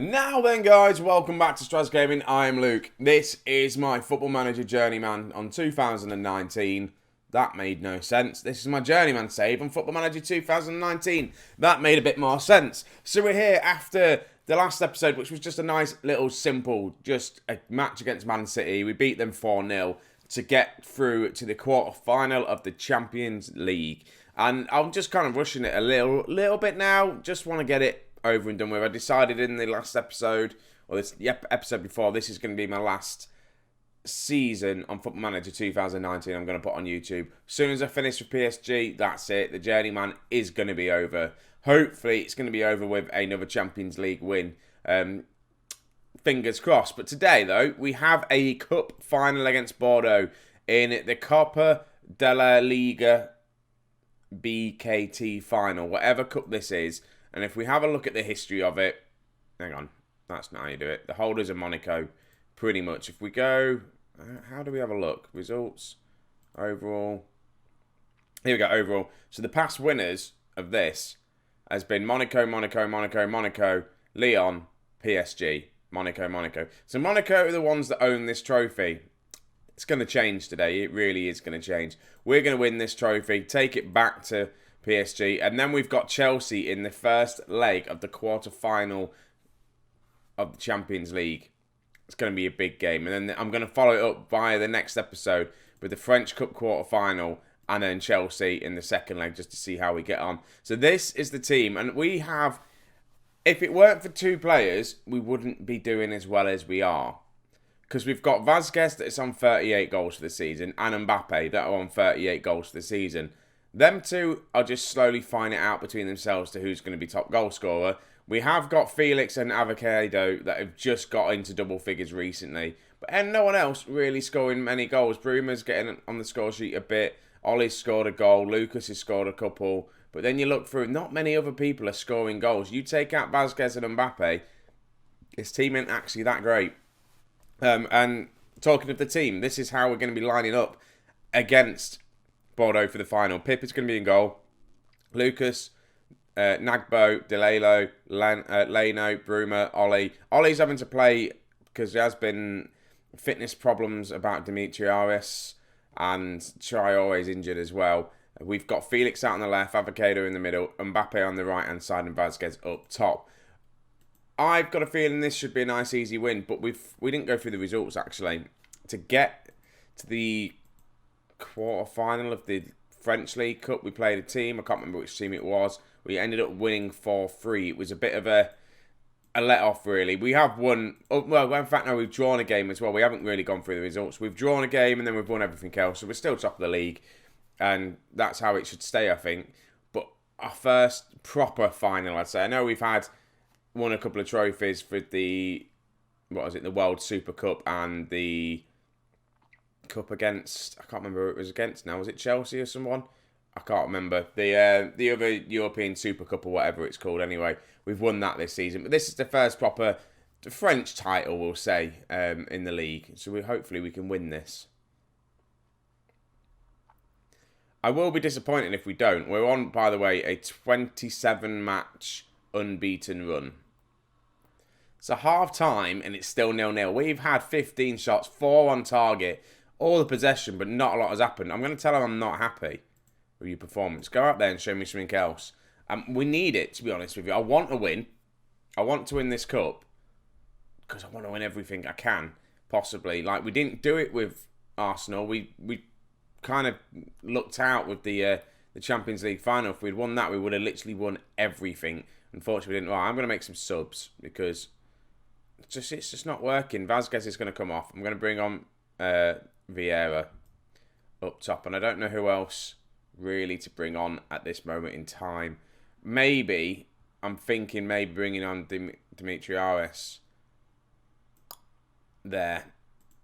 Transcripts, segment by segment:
And now then, guys, welcome back to Strasz Gaming. I'm Luke. This is my Football Manager Journeyman on 2019. That made no sense. This is my Journeyman save on Football Manager 2019. That made a bit more sense. So we're here after the last episode, which was just a nice little simple, just a match against Man City. We beat them 4-0 to get through to the quarter-final of the Champions League. And I'm just kind of rushing it a little bit now. Just want to get it over and done with. I decided in the last episode, or this episode before, this is going to be my last season on Football Manager 2019. I'm going to put on YouTube. As soon as I finish with PSG, that's it. The Journeyman is going to be over. Hopefully, it's going to be over with another Champions League win. Fingers crossed. But today, though, we have a cup final against Bordeaux in the Copa de la Liga BKT final, whatever cup this is. And if we have a look at the history of it, hang on, that's not how you do it. The holders of Monaco, pretty much. If we go, how do we have a look? Results, overall. Here we go, overall. So the past winners of this has been Monaco, Lyon, PSG, Monaco. So Monaco are the ones that own this trophy. It's going to change today. It really is going to change. We're going to win this trophy, take it back to PSG, and then we've got Chelsea in the first leg of the quarter-final of the Champions League. It's going to be a big game. And then I'm going to follow it up via the next episode with the French Cup quarter-final and then Chelsea in the second leg just to see how we get on. So this is the team. And we have, if it weren't for two players, we wouldn't be doing as well as we are. Because we've got Vazquez that is on 38 goals for the season and Mbappe that are on 38 goals for the season. Them two are just slowly finding it out between themselves to who's going to be top goal scorer. We have got Felix and Avocado that have just got into double figures recently. And no one else really scoring many goals. Bruma's getting on the score sheet a bit. Ollie's scored a goal. Lucas has scored a couple. But then you look through, not many other people are scoring goals. You take out Vazquez and Mbappe, his team ain't actually that great. And talking of the team, this is how we're going to be lining up against Bordeaux for the final. Pip is going to be in goal. Lucas, Nagbo, Delelo, Leno, Bruma, Ollie. Ollie's having to play because there has been fitness problems about Demetriaris and Traore is injured as well. We've got Felix out on the left, Avocado in the middle, Mbappe on the right-hand side and Vazquez up top. I've got a feeling this should be a nice, easy win, but we didn't go through the results, actually. To get to the quarter-final of the French League Cup, we played a team. I can't remember which team it was. We ended up winning 4-3. It was a bit of a let-off, really. We have won... Well, in fact, no, we've drawn a game as well. We haven't really gone through the results. We've drawn a game and then we've won everything else. So we're still top of the league. And that's how it should stay, I think. But our first proper final, I'd say. I know we've won a couple of trophies for the... What was it? The World Super Cup and the Cup against... I can't remember who it was against now. Was it Chelsea or someone? I can't remember. The other European Super Cup or whatever it's called anyway. We've won that this season. But this is the first proper French title, we'll say, in the league. So hopefully we can win this. I will be disappointed if we don't. We're on, by the way, a 27-match unbeaten run. So half-time, and it's still 0-0. We've had 15 shots, 4 on target, all the possession, but not a lot has happened. I'm going to tell them I'm not happy with your performance. Go out there and show me something else. We need it, to be honest with you. I want to win. I want to win this cup because I want to win everything I can, possibly. Like, we didn't do it with Arsenal. We kind of looked out with the Champions League final. If we'd won that, we would have literally won everything. Unfortunately, we didn't. Well, I'm going to make some subs because it's just not working. Vazquez is going to come off. I'm going to bring on Vieira up top. And I don't know who else really to bring on at this moment in time. Maybe, I'm thinking maybe bringing on Demetriaris there.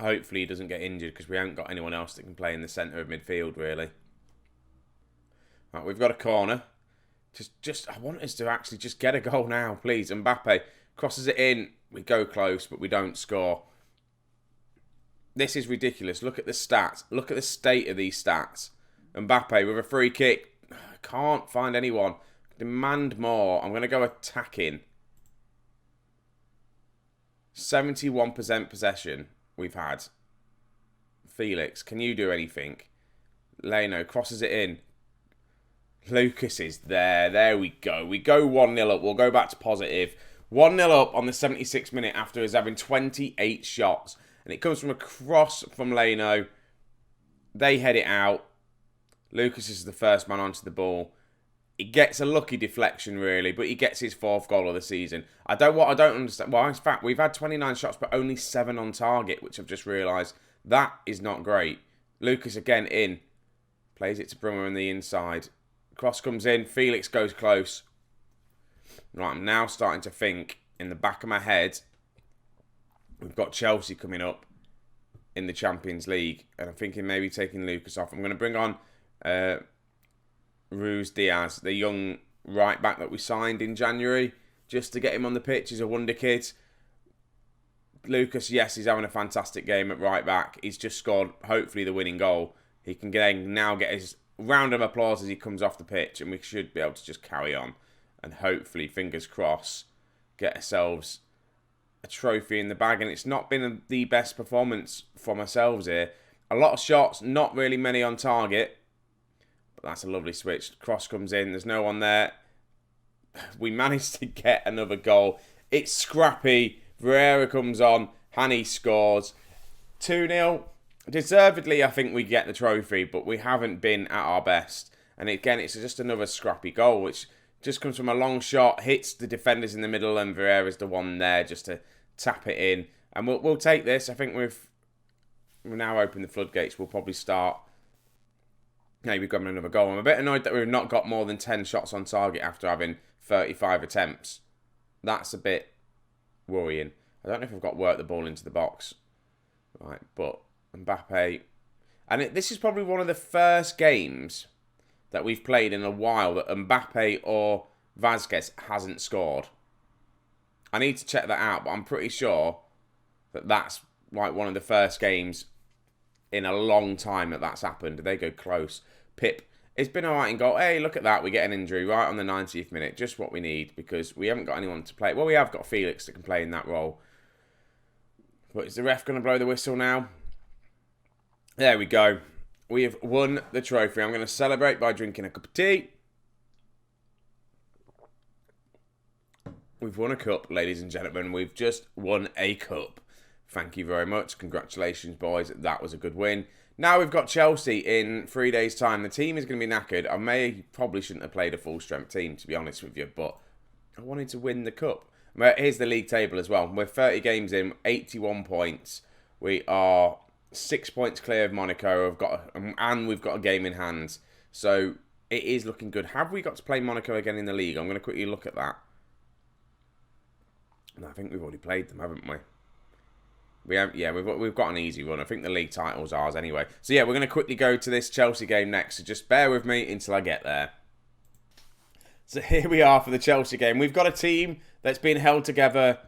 Hopefully he doesn't get injured because we haven't got anyone else that can play in the centre of midfield, really. Right, we've got a corner. I want us to actually just get a goal now, please. Mbappe crosses it in. We go close, but we don't score. This is ridiculous. Look at the stats. Look at the state of these stats. Mbappe with a free kick. I can't find anyone. Demand more. I'm going to go attacking. 71% possession we've had. Felix, can you do anything? Leno crosses it in. Lucas is there. There we go. We go 1-0 up. We'll go back to positive. 1-0 up on the 76th minute after us having 28 shots. And it comes from a cross from Leno. They head it out. Lucas is the first man onto the ball. He gets a lucky deflection, really, but he gets his 4th goal of the season. I don't understand. Well, in fact, we've had 29 shots, but only 7 on target, which I've just realised. That is not great. Lucas again in. Plays it to Brummer on the inside. Cross comes in. Felix goes close. Right, I'm now starting to think in the back of my head, we've got Chelsea coming up in the Champions League. And I'm thinking maybe taking Lucas off. I'm going to bring on Ruiz Diaz, the young right back that we signed in January, just to get him on the pitch. He's a wonder kid. Lucas, yes, he's having a fantastic game at right back. He's just scored, hopefully, the winning goal. He can now get his round of applause as he comes off the pitch, and we should be able to just carry on and hopefully, fingers crossed, get ourselves a trophy in the bag. And it's not been the best performance from ourselves here. A lot of shots, not really many on target. But that's a lovely switch. Cross comes in. There's no one there. We managed to get another goal. It's scrappy. Vieira comes on. Hani scores. 2-0. Deservedly, I think we get the trophy, but we haven't been at our best. And again, it's just another scrappy goal, which just comes from a long shot, hits the defenders in the middle, and Vieira's the one there just to tap it in. And we'll take this. I think we've now opened the floodgates. We'll probably start maybe grabbing another goal. I'm a bit annoyed that we've not got more than 10 shots on target after having 35 attempts. That's a bit worrying. I don't know if I've got work the ball into the box. Right, but Mbappe. And this is probably one of the first games that we've played in a while that Mbappe or Vazquez hasn't scored. I need to check that out, but I'm pretty sure that that's like one of the first games in a long time that that's happened. They go close. Pip, it's been alright in goal. Hey, look at that. We get an injury right on the 90th minute. Just what we need because we haven't got anyone to play. Well, we have got Felix that can play in that role. But is the ref going to blow the whistle now? There we go. We have won the trophy. I'm going to celebrate by drinking a cup of tea. We've won a cup, ladies and gentlemen. We've just won a cup. Thank you very much. Congratulations, boys. That was a good win. Now we've got Chelsea in 3 days' time. The team is going to be knackered. Probably shouldn't have played a full-strength team, to be honest with you, but I wanted to win the cup. Here's the league table as well. We're 30 games in, 81 points. We are 6 points clear of Monaco. We've got a game in hand. So it is looking good. Have we got to play Monaco again in the league? I'm going to quickly look at that. No, I think we've already played them, haven't we? We've got an easy run. I think the league title's ours anyway. So yeah, we're going to quickly go to this Chelsea game next. So just bear with me until I get there. So here we are for the Chelsea game. We've got a team that's been held together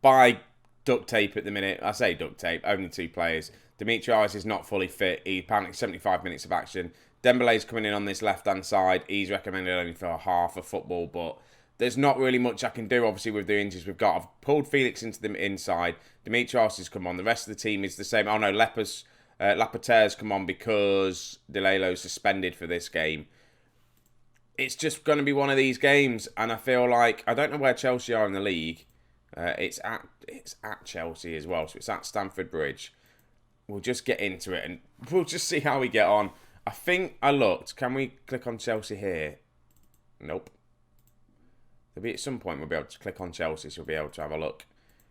by duct tape at the minute. I say duct tape, only 2 players. Dimitrios is not fully fit. He apparently 75 minutes of action. Dembele's coming in on this left-hand side. He's recommended only for half of football, but there's not really much I can do, obviously, with the injuries we've got. I've pulled Felix into the inside. Dimitrios has come on. The rest of the team is the same. Oh, no, Lapaterre's come on because Delalo's suspended for this game. It's just going to be one of these games, and I feel like I don't know where Chelsea are in the league. It's at Chelsea as well, so it's at Stamford Bridge. We'll just get into it, and we'll just see how we get on. I think I looked. Can we click on Chelsea here? Nope. There'll be at some point we'll be able to click on Chelsea, so we'll be able to have a look.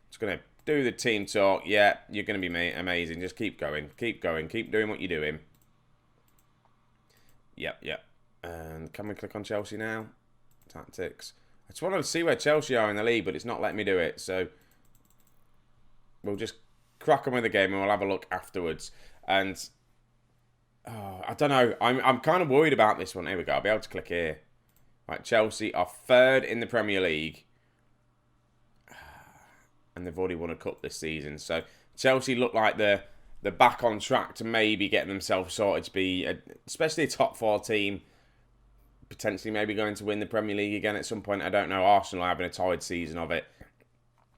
Just going to do the team talk. Yeah, you're going to be amazing. Just keep going. Keep going. Keep doing what you're doing. Yep. And can we click on Chelsea now? Tactics. I just wanted to see where Chelsea are in the league, but it's not letting me do it. So we'll just crack on with the game and we'll have a look afterwards. And I don't know. I'm kind of worried about this one. Here we go. I'll be able to click here. Right, Chelsea are 3rd in the Premier League. And they've already won a cup this season. So Chelsea look like they're back on track to maybe getting themselves sorted to be, especially a top 4 team. Potentially maybe going to win the Premier League again at some point. I don't know. Arsenal are having a torrid season of it.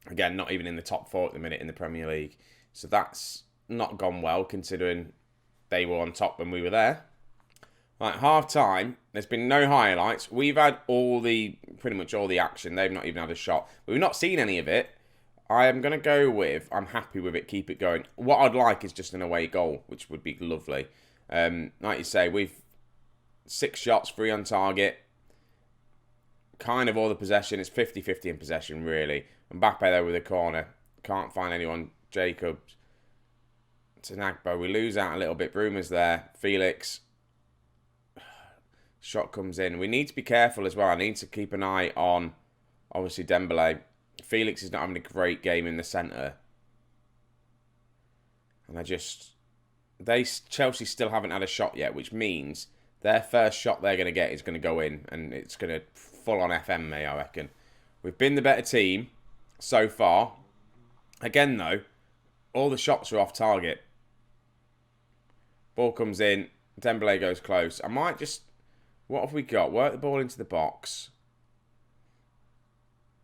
Again, not even in the top 4 at the minute in the Premier League. So that's not gone well, considering they were on top when we were there. Right, half time. There's been no highlights. We've had pretty much all the action. They've not even had a shot. But we've not seen any of it. I am going to go with, I'm happy with it, keep it going. What I'd like is just an away goal, which would be lovely. Like you say, we've 6 shots, 3 on target. Kind of all the possession. It's 50-50 in possession, really. Mbappe there with a corner. Can't find anyone. Jacobs to Nagbo. We lose out a little bit. Bruma's there. Felix. Shot comes in. We need to be careful as well. I need to keep an eye on, obviously, Dembele. Felix is not having a great game in the centre. And Chelsea still haven't had a shot yet, which means their first shot they're going to get is going to go in. And it's going to full on FM me, I reckon. We've been the better team so far. Again, though, all the shots are off target. Ball comes in. Dembele goes close. I might just... What have we got? Work the ball into the box.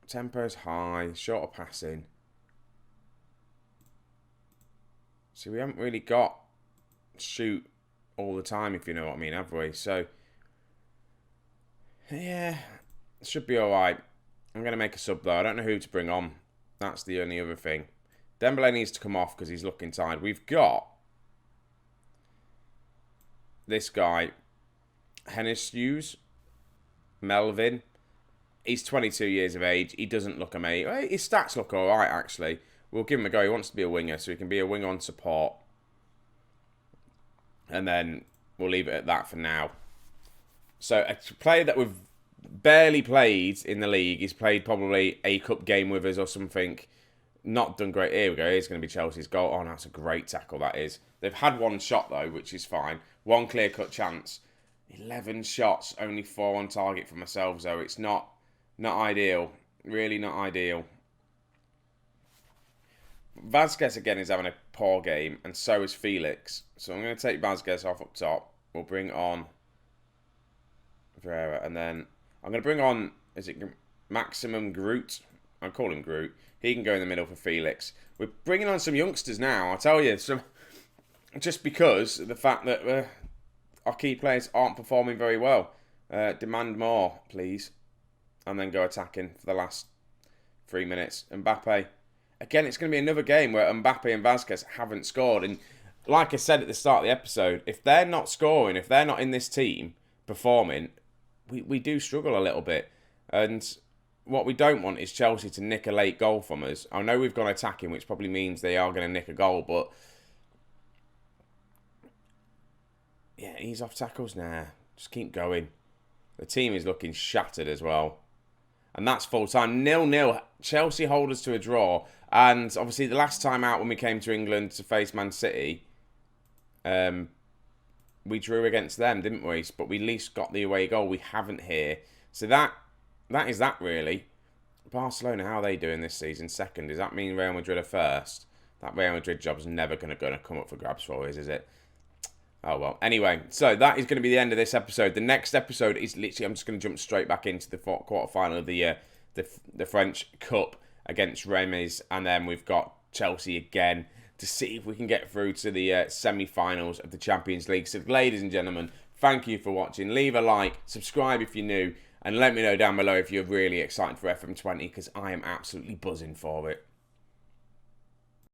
Tempo's high. Shorter passing. See, we haven't really got shoot all the time, if you know what I mean, have we? So, yeah, it should be alright. I'm going to make a sub, though. I don't know who to bring on. That's the only other thing. Dembele needs to come off because he's looking tired. We've got this guy, Hennessy, Melvin. He's 22 years of age. He doesn't look amazing. His stats look alright, actually. We'll give him a go. He wants to be a winger, so he can be a winger on support. And then we'll leave it at that for now. So a player that we've barely played in the league. He's played probably a cup game with us or something. Not done great. Here we go. Here's going to be Chelsea's goal. Oh, that's a great tackle, that is. They've had one shot, though, which is fine. One clear-cut chance. 11 shots, only 4 on target for myself, though. It's not ideal. Really not ideal. Vazquez, again, is having a poor game, and so is Felix. So I'm going to take Vazquez off up top. We'll bring on Vera, and then I'm going to bring on, is it Maximum Groot? I call him Groot. He can go in the middle for Felix. We're bringing on some youngsters now, I'll tell you. Just because of the fact that our key players aren't performing very well. Demand more, please. And then go attacking for the last 3 minutes. Mbappe. Again, it's going to be another game where Mbappe and Vazquez haven't scored. And like I said at the start of the episode, if they're not scoring, if they're not in this team performing, we do struggle a little bit. And what we don't want is Chelsea to nick a late goal from us. I know we've gone attacking, which probably means they are going to nick a goal, but yeah, ease off tackles now. Just keep going. The team is looking shattered as well. And that's full time. 0-0. Chelsea hold us to a draw. And obviously the last time out when we came to England to face Man City, we drew against them, didn't we? But we at least got the away goal. We haven't here. So that is that, really. Barcelona, how are they doing this season? Second. Does that mean Real Madrid are first? That Real Madrid job's never going to come up for grabs for us, is it? Oh, well. Anyway, so that is going to be the end of this episode. The next episode is literally, I'm just going to jump straight back into the quarterfinal of the French Cup against Reims. And then we've got Chelsea again to see if we can get through to the semi-finals of the Champions League. So, ladies and gentlemen, thank you for watching. Leave a like, subscribe if you're new, and let me know down below if you're really excited for FM20, because I am absolutely buzzing for it.